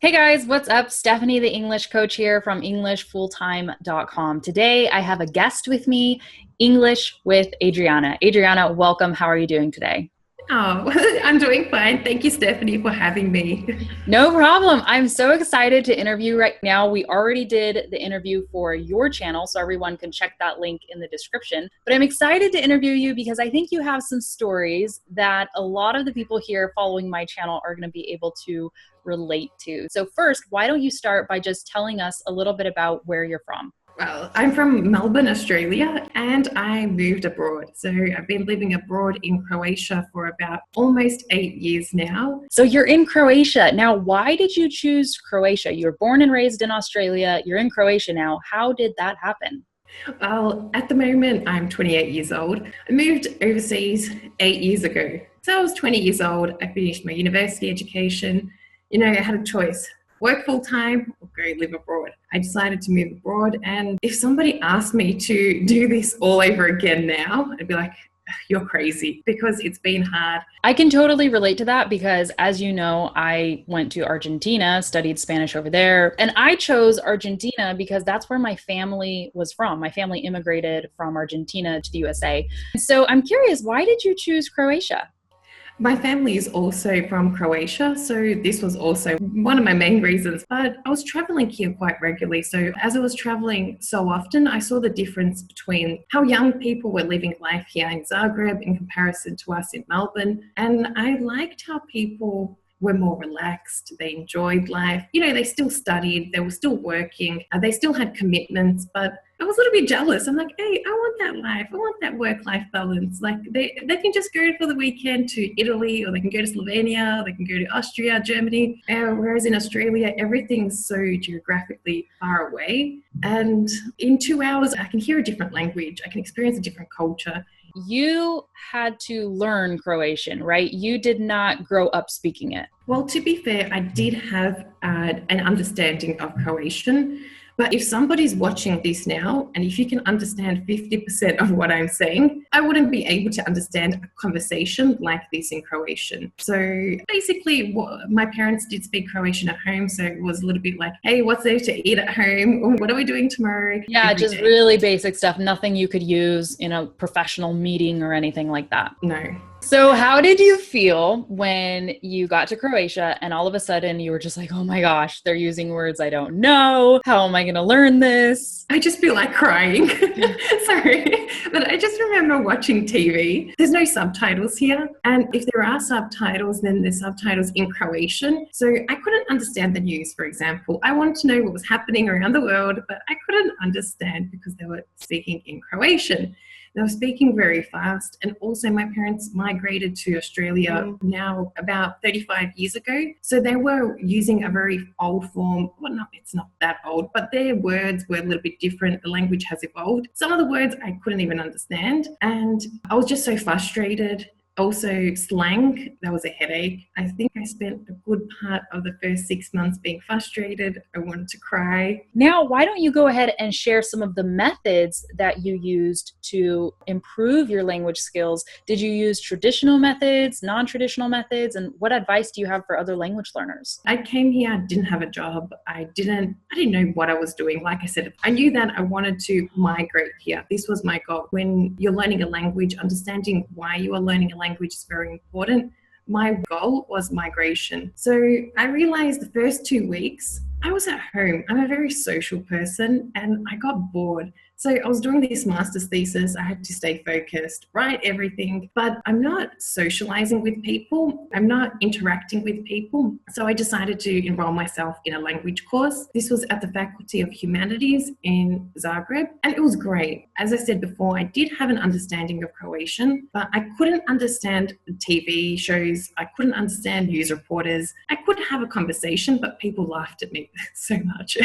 Hey guys, what's up? Stephanie, the English coach here from EnglishFulltime.com. Today I have a guest with me, English with Adriana. Adriana, welcome. How are you doing today? Oh, I'm doing fine. Thank you, Stephanie, for having me. No problem. I'm so excited to interview right now. We already did the interview for your channel, so everyone can check that link in the description. But I'm excited to interview you because I think you have some stories that a lot of the people here following my channel are going to be able to relate to. So first, why don't you start by just telling us a little bit about where you're from? Well, I'm from Melbourne, Australia, and I moved abroad. So I've been living abroad in Croatia for about almost 8 years now. So you're in Croatia. Now, why did you choose Croatia? You were born and raised in Australia. You're in Croatia now. How did that happen? Well, at the moment, I'm 28 years old. I moved overseas 8 years ago. So I was 20 years old. I finished my university education. I had a choice. Work full time or go live abroad. I decided to move abroad. And if somebody asked me to do this all over again now, I'd be like, you're crazy, because it's been hard. I can totally relate to that because, as you know, I went to Argentina, studied Spanish over there, and I chose Argentina because that's where my family was from. My family immigrated from Argentina to the USA. So I'm curious, why did you choose Croatia? My family is also from Croatia, so this was also one of my main reasons. But I was traveling here quite regularly. So as I was traveling so often, I saw the difference between how young people were living life here in Zagreb in comparison to us in Melbourne. And I liked how people were more relaxed. They enjoyed life. They still studied, they were still working, they still had commitments, but I was a little bit jealous. I'm like, hey, I want that life. I want that work-life balance. Like they can just go for the weekend to Italy, or they can go to Slovenia, or they can go to Austria, Germany. Whereas in Australia, everything's so geographically far away. And in 2 hours, I can hear a different language. I can experience a different culture. You had to learn Croatian, right? You did not grow up speaking it. Well, to be fair, I did have an understanding of Croatian. But if somebody's watching this now, and if you can understand 50% of what I'm saying, I wouldn't be able to understand a conversation like this in Croatian. So basically, my parents did speak Croatian at home. So it was a little bit like, hey, what's there to eat at home? What are we doing tomorrow? Yeah, Every just day. really basic stuff, nothing you could use in a professional meeting or anything like that. No. So how did you feel when you got to Croatia and all of a sudden you were just like, oh my gosh, they're using words I don't know. How am I going to learn this? I just feel like crying. Sorry. But I just remember watching TV. There's no subtitles here. And if there are subtitles, then there's subtitles in Croatian. So I couldn't understand the news, for example. I wanted to know what was happening around the world, but I couldn't understand because they were speaking in Croatian. They were speaking very fast. And also my parents migrated to Australia now about 35 years ago. So they were using a very old form. Well, no, it's not that old, but their words were a little bit different. The language has evolved. Some of the words I couldn't even understand. And I was just so frustrated. Also, slang, that was a headache. I think I spent a good part of the first 6 months being frustrated. I wanted to cry. Now, why don't you go ahead and share some of the methods that you used to improve your language skills? Did you use traditional methods, non-traditional methods, and what advice do you have for other language learners? I came here, I didn't have a job. I didn't know what I was doing. Like I said, I knew that I wanted to migrate here. This was my goal. When you're learning a language, understanding why you are learning a language is very important. My goal was migration. So I realized the first 2 weeks I was at home. I'm a very social person and I got bored. So I was doing this master's thesis. I had to stay focused, write everything, but I'm not socializing with people. I'm not interacting with people. So I decided to enroll myself in a language course. This was at the Faculty of Humanities in Zagreb, and it was great. As I said before, I did have an understanding of Croatian, but I couldn't understand TV shows. I couldn't understand news reporters. I could have a conversation, but people laughed at me so much.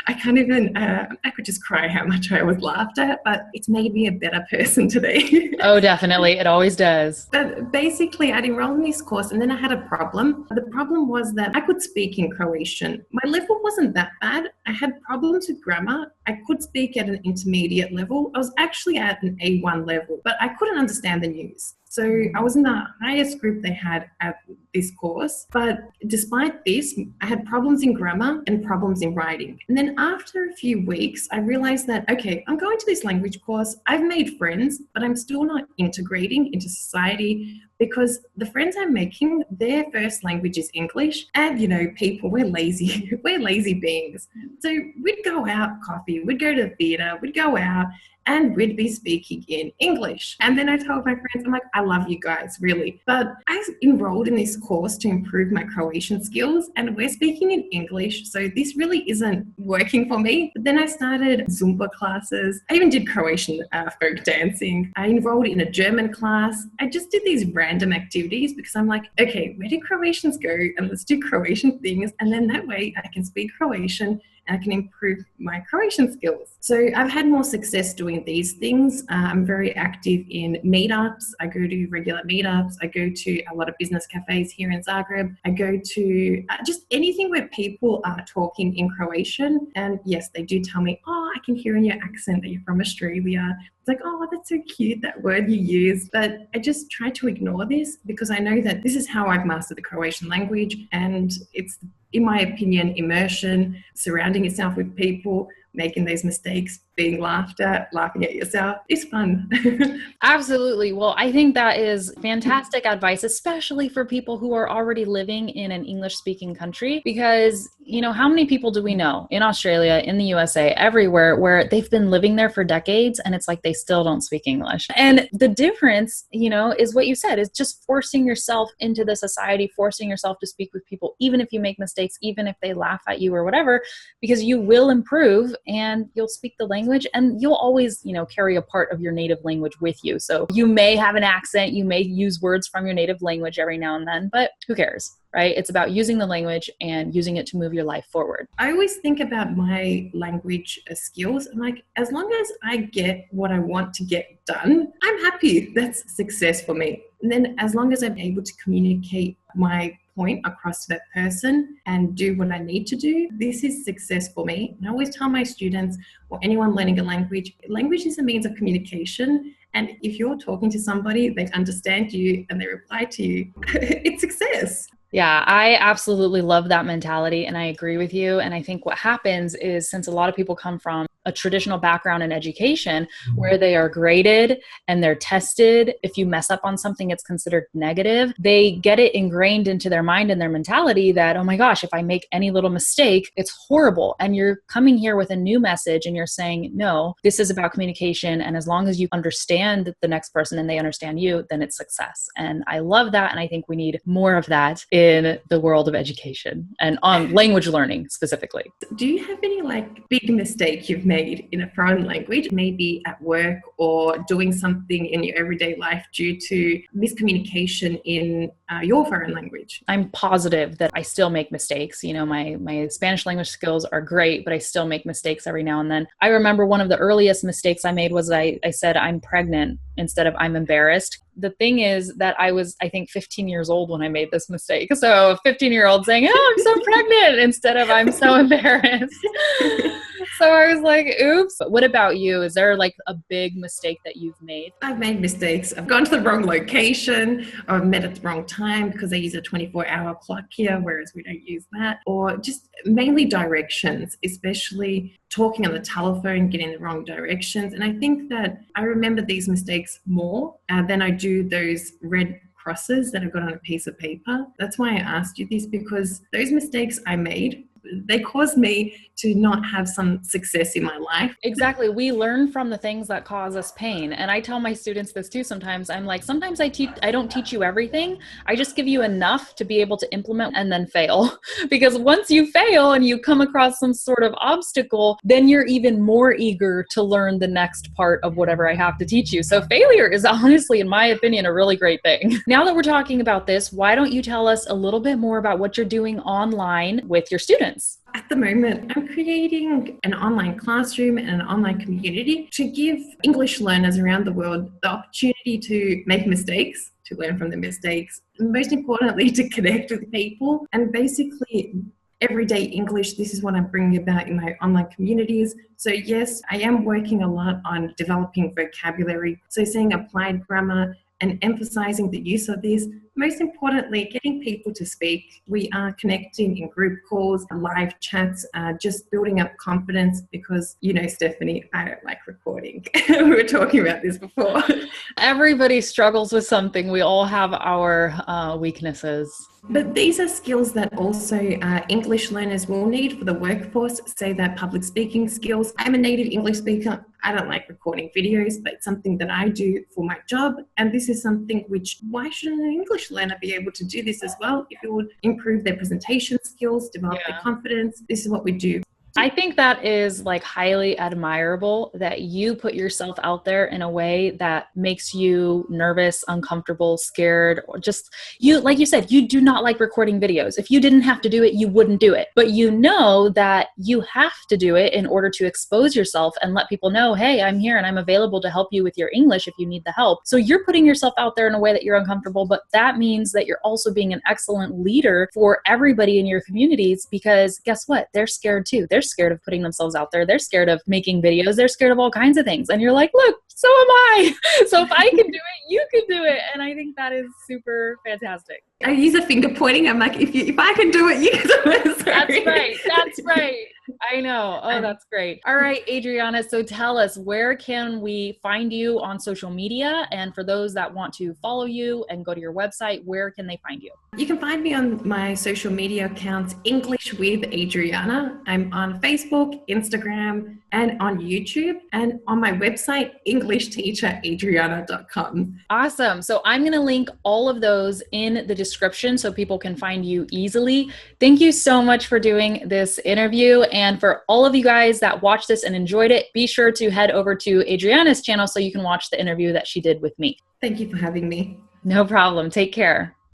I can't even, I could just cry how much I was laughed at, but it's made me a better person today. Oh, definitely. It always does. But basically, I'd enrolled in this course and then I had a problem. The problem was that I could speak in Croatian. My level wasn't that bad. I had problems with grammar. I could speak at an intermediate level. I was actually at an A1 level, but I couldn't understand the news. So I was in the highest group they had at this course. But despite this, I had problems in grammar and problems in writing. And then after a few weeks, I realized that, okay, I'm going to this language course. I've made friends, but I'm still not integrating into society, because the friends I'm making, their first language is English. And, you know, people, we're lazy. We're lazy beings. So we'd go out coffee, we'd go to the theater, we'd go out, and we'd be speaking in English. And then I told my friends, I'm like, I love you guys, really. But I enrolled in this course to improve my Croatian skills, and we're speaking in English. So this really isn't working for me. But then I started Zumba classes. I even did Croatian folk dancing. I enrolled in a German class. I just did these random activities because I'm like, okay, where do Croatians go? And let's do Croatian things. And then that way I can speak Croatian and I can improve my Croatian skills. So I've had more success doing these things. I'm very active in meetups. I go to regular meetups. I go to a lot of business cafes here in Zagreb. I go to just anything where people are talking in Croatian. And yes, they do tell me, oh, I can hear in your accent that you're from Australia. It's like, oh, that's so cute, that word you use. But I just try to ignore this because I know that this is how I've mastered the Croatian language. And it's, in my opinion, immersion, surrounding yourself with people, making those mistakes, being laughed at, laughing at yourself. It's fun. Absolutely. Well, I think that is fantastic advice, especially for people who are already living in an English-speaking country, because, you know, how many people do we know in Australia, in the USA, everywhere, where they've been living there for decades and it's like they still don't speak English? And the difference, you know, is what you said, is just forcing yourself into the society, forcing yourself to speak with people, even if you make mistakes, even if they laugh at you or whatever, because you will improve and you'll speak the language and you'll always, you know, carry a part of your native language with you. So you may have an accent, you may use words from your native language every now and then, but who cares, right? It's about using the language and using it to move your life forward. I always think about my language skills. I'm like, as long as I get what I want to get done, I'm happy. That's success for me. And then as long as I'm able to communicate my point across to that person and do what I need to do, this is success for me. And I always tell my students or anyone learning a language is a means of communication. And if you're talking to somebody, they understand you and they reply to you, it's success. Yeah, I absolutely love that mentality and I agree with you. And I think what happens is, since a lot of people come from a traditional background in education where they are graded and they're tested, if you mess up on something, it's considered negative. They get it ingrained into their mind and their mentality that, oh my gosh, if I make any little mistake, it's horrible. And you're coming here with a new message and you're saying, no, this is about communication. And as long as you understand the next person and they understand you, then it's success. And I love that. And I think we need more of that in the world of education and on language learning specifically. Do you have any big mistake you've made in a foreign language, maybe at work or doing something in your everyday life due to miscommunication in your foreign language? I'm positive that I still make mistakes. You know, my Spanish language skills are great, but I still make mistakes every now and then. I remember one of the earliest mistakes I made was I said I'm pregnant instead of I'm embarrassed. The thing is that I was, I think, 15 years old when I made this mistake. So a 15-year-old saying, oh, I'm so pregnant instead of I'm so embarrassed. So I was like, oops. But what about you? Is there a big mistake that you've made? I've made mistakes. I've gone to the wrong location, or I've met at the wrong time because they use a 24-hour clock here, whereas we don't use that. Or just mainly directions, especially talking on the telephone, getting the wrong directions. And I think that I remember these mistakes more than I do those red crosses that I've got on a piece of paper. That's why I asked you this, because those mistakes I made, they caused me to not have some success in my life. Exactly. We learn from the things that cause us pain. And I tell my students this too sometimes. I'm like, sometimes I don't teach you everything. I just give you enough to be able to implement and then fail. Because once you fail and you come across some sort of obstacle, then you're even more eager to learn the next part of whatever I have to teach you. So failure is honestly, in my opinion, a really great thing. Now that we're talking about this, why don't you tell us a little bit more about what you're doing online with your students? At the moment, I'm creating an online classroom and an online community to give English learners around the world the opportunity to make mistakes, to learn from the mistakes, and most importantly, to connect with people. And basically, everyday English, this is what I'm bringing about in my online communities. So yes, I am working a lot on developing vocabulary. So saying applied grammar, and emphasizing the use of this. Most importantly, getting people to speak. We are connecting in group calls, live chats, just building up confidence because, you know, Stephanie, I don't like recording. We were talking about this before. Everybody struggles with something. We all have our weaknesses. But these are skills that also English learners will need for the workforce, say that public speaking skills. I'm a native English speaker. I don't like recording videos, but it's something that I do for my job. And this is something which, why shouldn't an English learner be able to do this as well? If it would improve their presentation skills, develop their confidence, this is what we do. I think that is like highly admirable that you put yourself out there in a way that makes you nervous, uncomfortable, scared, or just you, like you said, you do not like recording videos. If you didn't have to do it, you wouldn't do it. But you know that you have to do it in order to expose yourself and let people know, hey, I'm here and I'm available to help you with your English if you need the help. So you're putting yourself out there in a way that you're uncomfortable, but that means that you're also being an excellent leader for everybody in your communities because guess what? They're scared too. They're scared of putting themselves out there. They're scared of making videos. They're scared of all kinds of things. And you're like, look, so am I. So if I can do it, you can do it. And I think that is super fantastic. I use a finger pointing. I'm like, if I can do it, you can do it. Sorry. That's right. That's right. I know. Oh, that's great. All right, Adriana. So tell us, where can we find you on social media? And for those that want to follow you and go to your website, where can they find you? You can find me on my social media accounts, English with Adriana. I'm on Facebook, Instagram, and on YouTube, and on my website, EnglishTeacherAdriana.com. Awesome. So I'm going to link all of those in the description so people can find you easily. Thank you so much for doing this interview. And for all of you guys that watched this and enjoyed it, be sure to head over to Adriana's channel so you can watch the interview that she did with me. Thank you for having me. No problem. Take care.